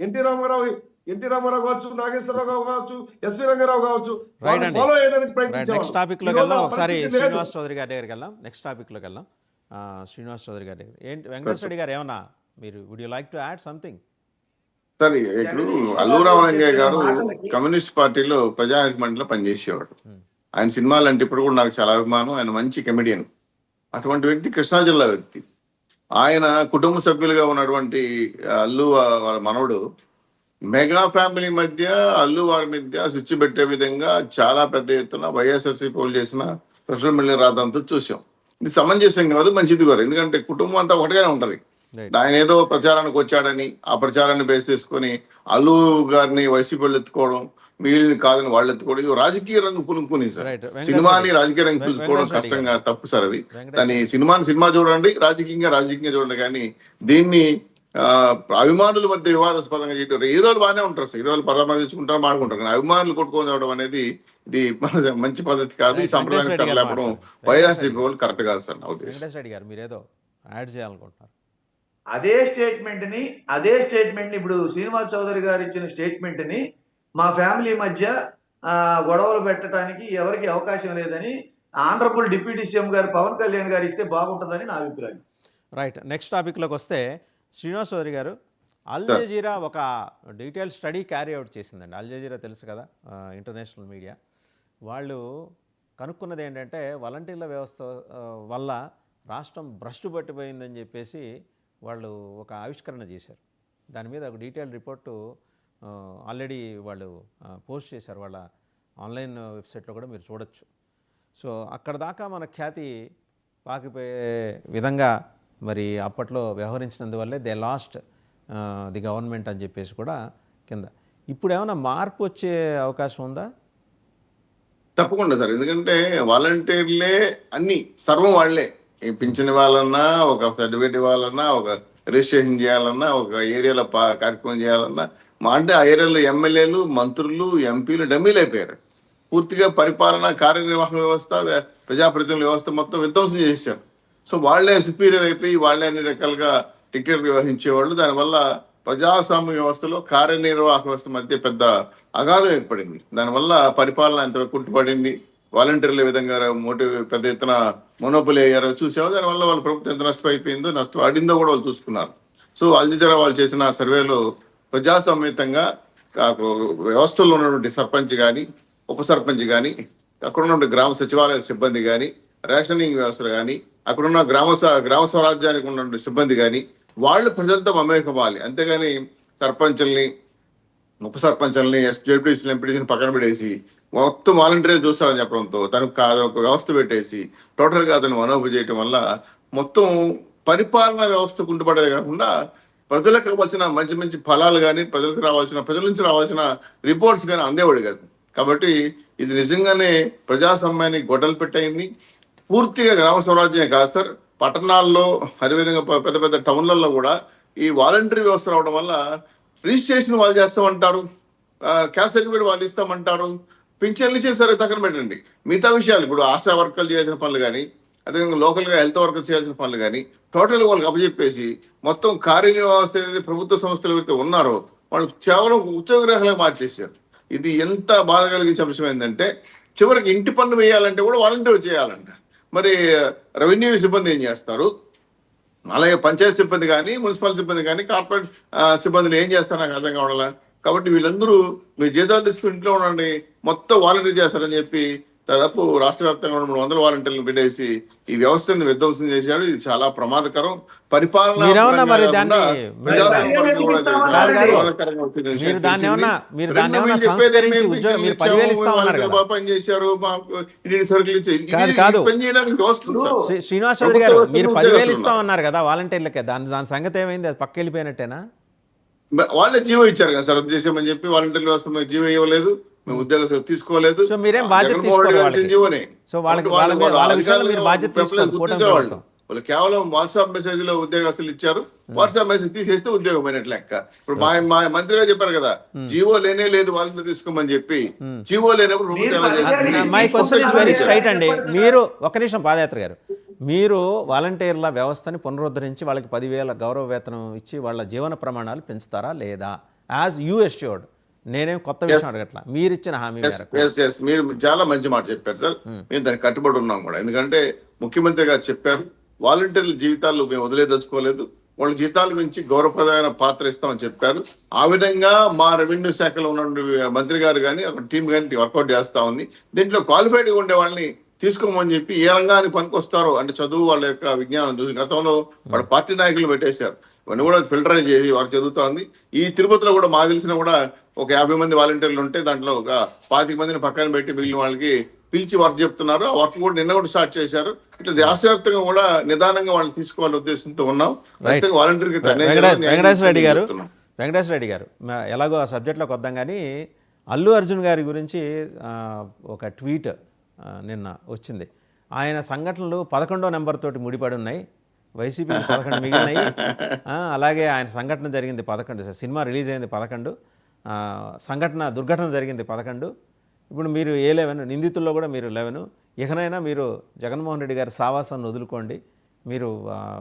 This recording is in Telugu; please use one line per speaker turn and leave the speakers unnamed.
ఎన్టీ రామారావు ఎన్టీ రామారావు కావచ్చు, నాగేశ్వరరావు కావచ్చు, ఎస్వి రంగారావు కావచ్చు,
రైట్ అండి.
ఫాలో అయ్యేదానికి
రైట్, నెక్స్ట్
ప్రయత్నించేవాళ్ళు.
టాపిక్లోకి
ఈరోజు
వెళ్దాం.
ఆ
ఒకసారి
పరిస్థితి లేదు.
శ్రీనివాస్ చౌదరి గారి దగ్గరికి వెళ్దాం. నెక్స్ట్ టాపిక్లోకి వెళ్దాం. శ్రీనివాస్ చౌదరి గారి దగ్గర ఏంటి వెంకటేశ్వర రెడ్డి గారు ఏమన్నా మీరు would you like to add something?
Sir ఇప్పుడు అల్లు రామలింగయ్య గారు కమ్యూనిస్ట్ పార్టీలో ప్రజాహిత మండలిలో పనిచేసేవాడు. ఆయన సినిమాలు అంటే ఇప్పుడు కూడా నాకు చాలా అభిమానం. ఆయన మంచి కమెడియన్. అటువంటి వ్యక్తి కృష్ణా జిల్లా వ్యక్తి. ఆయన కుటుంబ సభ్యులుగా ఉన్నటువంటి అల్లు వాళ్ళ మనవడు మెగా ఫ్యామిలీ మధ్య అల్లు వారి మధ్య స్విచ్ పెట్టే విధంగా చాలా పెద్ద ఎత్తున వైఎస్ఆర్సీపీ వాళ్ళు చేసిన సోషల్ మీడియా రాదంతా చూసాం. ఇది సమంజసం కాదు, మంచిది కాదు. ఎందుకంటే కుటుంబం అంతా ఒకటిగానే ఉంటది. ఆయన ఏదో ప్రచారానికి వచ్చాడని ఆ ప్రచారాన్ని బేస్ చేసుకొని అల్లు గారిని వైసీపీ వాళ్ళు ఎత్తుకోవడం, మిగిలిన కాదని వాళ్ళు ఎత్తుకోవడం, ఇది రాజకీయ రంగు పులుముకుని సార్. సినిమాని రాజకీయ రంగు పులుచుకోవడం కష్టంగా తప్పు సార్. అది దాని సినిమా చూడండి, రాజకీయంగా చూడండి. కానీ దీన్ని అభిమానుల మధ్య వివాదాస్పదంగా చేయడం, హీరోలు బాగానే ఉంటారు సార్, హీరోలు పరామర్శించుకుంటారు, మాడుకుంటారు. కానీ అభిమానులు కొట్టుకొని రావడం అనేది ఇది మంచి పద్ధతి కాదు. ఈ సంప్రదాయాన్ని తరలేపడం వైఎస్ఆర్సీపీ వాళ్ళు కరెక్ట్ కాదు సార్ నా ఉద్దేశం.
వెంకటేశ్వర రెడ్డి గారు మీరేదో యాడ్ చేయాలనుకుంటున్నారు.
అదే స్టేట్మెంట్ ని ఇప్పుడు శ్రీనివాస్ చౌదరి గారు ఇచ్చిన స్టేట్మెంట్ ని మా ఫ్యామిలీ మధ్య గొడవలు పెట్టడానికి ఎవరికి అవకాశం లేదని ఆనరబుల్ డిప్యూటీ సీఎం గారు పవన్ కళ్యాణ్ గారు ఇస్తే బాగుంటుందని నా అభిప్రాయం.
రైట్, నెక్స్ట్ టాపిక్లోకి వస్తే శ్రీనివాస్ చౌదరి గారు అల్ జజీరా ఒక డీటెయిల్ స్టడీ క్యారీ అవుట్ చేసిందండి. అల్ జజీరా తెలుసు కదా, ఇంటర్నేషనల్ మీడియా. వాళ్ళు కనుక్కున్నది ఏంటంటే వాలంటీర్ల వ్యవస్థ వల్ల రాష్ట్రం భ్రష్టు పట్టిపోయిందని చెప్పేసి వాళ్ళు ఒక ఆవిష్కరణ చేశారు. దాని మీద ఒక డీటెయిల్ రిపోర్టు ఆల్రెడీ వాళ్ళు పోస్ట్ చేశారు వాళ్ళ ఆన్లైన్ వెబ్సైట్లో కూడా మీరు చూడొచ్చు. సో అక్కడ దాకా మన ఖ్యాతి పాకిపోయే విధంగా మరి అప్పట్లో వ్యవహరించినందువల్లే దే లాస్ట్ ది గవర్నమెంట్ అని చెప్పేసి కూడా కింద. ఇప్పుడు ఏమైనా మార్పు వచ్చే అవకాశం ఉందా?
తప్పకుండా సార్. ఎందుకంటే వాలంటీర్లే అన్ని సర్వం వాళ్లే. పింఛన్ ఇవ్వాలన్నా, ఒక సర్టిఫికేట్ ఇవ్వాలన్నా, ఒక రిజిస్ట్రేషన్ చేయాలన్నా, ఒక ఏరియాలో కార్యక్రమం చేయాలన్నా, అంటే ఆ ఏరియాలో ఎమ్మెల్యేలు, మంత్రులు, ఎంపీలు డమ్మీలు అయిపోయారు. పూర్తిగా పరిపాలన, కార్యనిర్వాహక వ్యవస్థ, ప్రజాప్రతినిధుల వ్యవస్థ మొత్తం విధ్వంసం చేశారు. సో వాళ్లే సుపీరియర్ అయిపోయి వాళ్ళే అన్ని రకాలుగా టికెట్ వ్యవహరించేవాళ్ళు. దానివల్ల ప్రజాస్వామ్య వ్యవస్థలో కార్యనిర్వాహక వ్యవస్థ మధ్య పెద్ద అగాధం ఏర్పడింది. దానివల్ల పరిపాలన ఎంత కుట్టుపడింది, వాలంటీర్ల విధంగా పెద్ద ఎత్తున మొనోపలి అయ్యారో చూసామో. దానివల్ల వాళ్ళ ప్రభుత్వం ఎంత నష్టమైపోయిందో, నష్టం ఆడిందో కూడా వాళ్ళు చూసుకున్నారు. సో అల్ జజీరా వాళ్ళు చేసిన సర్వేలో ప్రజాస్వామ్యతంగా వ్యవస్థలో ఉన్నటువంటి సర్పంచ్ కానీ, ఉప సర్పంచ్ కానీ, అక్కడ ఉన్నటువంటి గ్రామ సచివాలయ సిబ్బంది కానీ, రేషనింగ్ వ్యవస్థలు కానీ, అక్కడున్న గ్రామ స్వరాజ్యానికి ఉన్నటువంటి సిబ్బంది కానీ వాళ్ళు ప్రజలతో మమేకవ్వాలి. అంతేగాని సర్పంచుల్ని, ఉప సర్పంచుల్ని, జెడ్పీసీని, ఎంపీటీసీని పక్కన పెడేసి మొత్తం వాలంటీర్ చూస్తారని చెప్పడంతో తనకు ఒక వ్యవస్థ పెట్టేసి టోటల్గా అతను మనోభ చేయటం వల్ల మొత్తం పరిపాలనా వ్యవస్థ కుంటుపడేది కాకుండా ప్రజలకు కావాల్సిన మంచి మంచి ఫలాలు కానీ, ప్రజల నుంచి రావాల్సిన రిపోర్ట్స్ కానీ అందేవాడు కాదు. కాబట్టి ఇది నిజంగానే ప్రజాస్వామ్యానికి గొడ్డలు పెట్టయింది. పూర్తిగా గ్రామ స్వరాజ్యమే కాదు సార్, పట్టణాల్లో అదేవిధంగా పెద్ద పెద్ద టౌన్లలో కూడా ఈ వాలంటరీ వ్యవస్థ రావడం వల్ల రిజిస్ట్రేషన్ వాళ్ళు చేస్తామంటారు, క్యాస్ట్ సర్టిఫికేట్ వాళ్ళు ఇస్తామంటారు, పింఛన్లు ఇచ్చేసరికి పక్కన పెట్టండి. మిగతా విషయాలు ఇప్పుడు ఆశా వర్కర్లు చేయాల్సిన పనులు కానీ, అదేవిధంగా లోకల్గా హెల్త్ వర్కర్ చేయాల్సిన పనులు కానీ టోటల్గా వాళ్ళకి అప్పచెప్పేసి మొత్తం కార్యనిర్వహణ అనేది ప్రభుత్వ సంస్థలు ఎవరైతే ఉన్నారో వాళ్ళు కేవలం ఉద్యోగగ్రహాలుగా మార్చేశారు. ఇది ఎంత బాధ కలిగించే అంశం ఏంటంటే చివరికి ఇంటి పన్ను వేయాలంటే కూడా వాలంటీర్ చేయాలంట. మరి రెవెన్యూ సిబ్బంది ఏం చేస్తారు, అలాగే పంచాయతీ సిబ్బంది కానీ, మున్సిపల్ సిబ్బంది కానీ, కార్పొరేట్ సిబ్బందిని ఏం చేస్తారు నాకు అర్థం కావడాల. కాబట్టి వీళ్ళందరూ మీరు జీతాలు తీసుకుని ఇంట్లో ఉండండి, మొత్తం వాలంటీర్ చేస్తారని చెప్పి దాదాపు రాష్ట్ర వ్యాప్తంగా 300 వాలంటీర్లు పెట్టేసి ఈ వ్యవస్థను విధ్వంసం చేశాడు. ఇది చాలా ప్రమాదకరం. పరిపాలన పనిచేశారు,
శ్రీనివాస్ చౌదరి గారు మీరు 10,000 ఇస్తామన్నారు కదా వాలంటీర్లకే, దాని సంగతి ఏమైంది? అది పక్క వెళ్ళిపోయినట్టేనా?
వాళ్ళే జీవో ఇచ్చారు కదా సార్, రద్దు చేసామని చెప్పి. వాలంటీర్ల వ్యవస్థ జీవో ఇవ్వలేదు, మేము ఉద్యోగస్తులు తీసుకోలేదు.
సో మీరేం బాధ్యత తీసుకోవాలి? సో వాళ్ళకి
వాళ్ళు కేవలం వాట్సాప్ మెసేజ్ లో ఉద్యోగస్తులు ఇచ్చారు, వాట్సాప్ మెసేజ్ తీసేస్తే ఉద్యోగం అయినట్లు లెక్క. ఇప్పుడు మా మంత్రి గారు చెప్పారు కదా, జీవో లేనే లేదు వాళ్ళని తీసుకోమని చెప్పి. జీవో లేనప్పుడు
my question is very straight అండి. మీరు ఒక్క నిమిషం పాదయాత్ర గారు, మీరు వాలంటీర్ల వ్యవస్థని పునరుద్ధరించి వాళ్ళకి 10,000 గౌరవ వేతనం ఇచ్చి వాళ్ళ జీవన ప్రమాణాలు పెంచుతారా లేదా యాజ్ యూ ఎస్యూర్డ్, నేనేం కొత్త విషయం అడగట్లా, మీరు ఇచ్చిన హామీ మేరకు.
ఎస్ మీరు చాలా మంచి మాట చెప్పారు సార్. మేము దానికి కట్టుబడి ఉన్నాం కూడా. ఎందుకంటే ముఖ్యమంత్రి గారు చెప్పారు, వాలంటీర్ల జీవితాలు మేము వదిలేదలుచుకోలేదు, వాళ్ళ జీతాల గురించి గౌరవప్రదమైన పాత్ర ఇస్తామని చెప్పారు. ఆ విధంగా మా రెవెన్యూ శాఖలో ఉన్న మంత్రి గారు కానీ ఒక టీం కానీ వర్కౌట్ చేస్తా ఉంది. దీంట్లో క్వాలిఫైడ్గా ఉండే వాళ్ళని తీసుకోమని చెప్పి ఏ రంగానికి పనికొస్తారో అంటే చదువు, వాళ్ళ యొక్క విజ్ఞానం చూసి గతంలో వాళ్ళ పార్టీ నాయకులు పెట్టేశారు, ఇవన్నీ కూడా ఫిల్టర్ చేసి వారు చదువుతా ఉంది. ఈ తిరుపతిలో కూడా మాకు తెలిసిన కూడా ఒక 50 మంది వాలంటీర్లు ఉంటే దాంట్లో ఒక 25 మందిని పక్కన పెట్టి మిగిలిన వాళ్ళకి పిలిచి వర్క్ చెప్తున్నారు. ఆ వర్క్ కూడా నిన్న కూడా స్టార్ట్ చేశారు. ఇట్లా దేశవ్యాప్తంగా కూడా నిదానంగా వాళ్ళు తీసుకోవాలనే ఉద్దేశంతో ఉన్నాం. వాలంటీర్కి
వెంకటేశ్వర రెడ్డి గారు ఎలాగో ఆ సబ్జెక్ట్లోకి వద్దాం, కానీ అల్లు అర్జున్ గారి గురించి ఒక ట్వీట్ నిన్న వచ్చింది. ఆయన సంఘటనలు 11వ నెంబర్ తోటి ముడిపడి ఉన్నాయి, వైసీపీ 11 మిగిలినాయి. అలాగే ఆయన సంఘటన జరిగింది 11, సినిమా రిలీజ్ అయింది 11, దుర్ఘటన జరిగింది 11. ఇప్పుడు మీరు ఏ 11, నిందితుల్లో కూడా మీరు 11. ఇకనైనా మీరు జగన్మోహన్ రెడ్డి గారి సావాసాన్ని వదులుకోండి, మీరు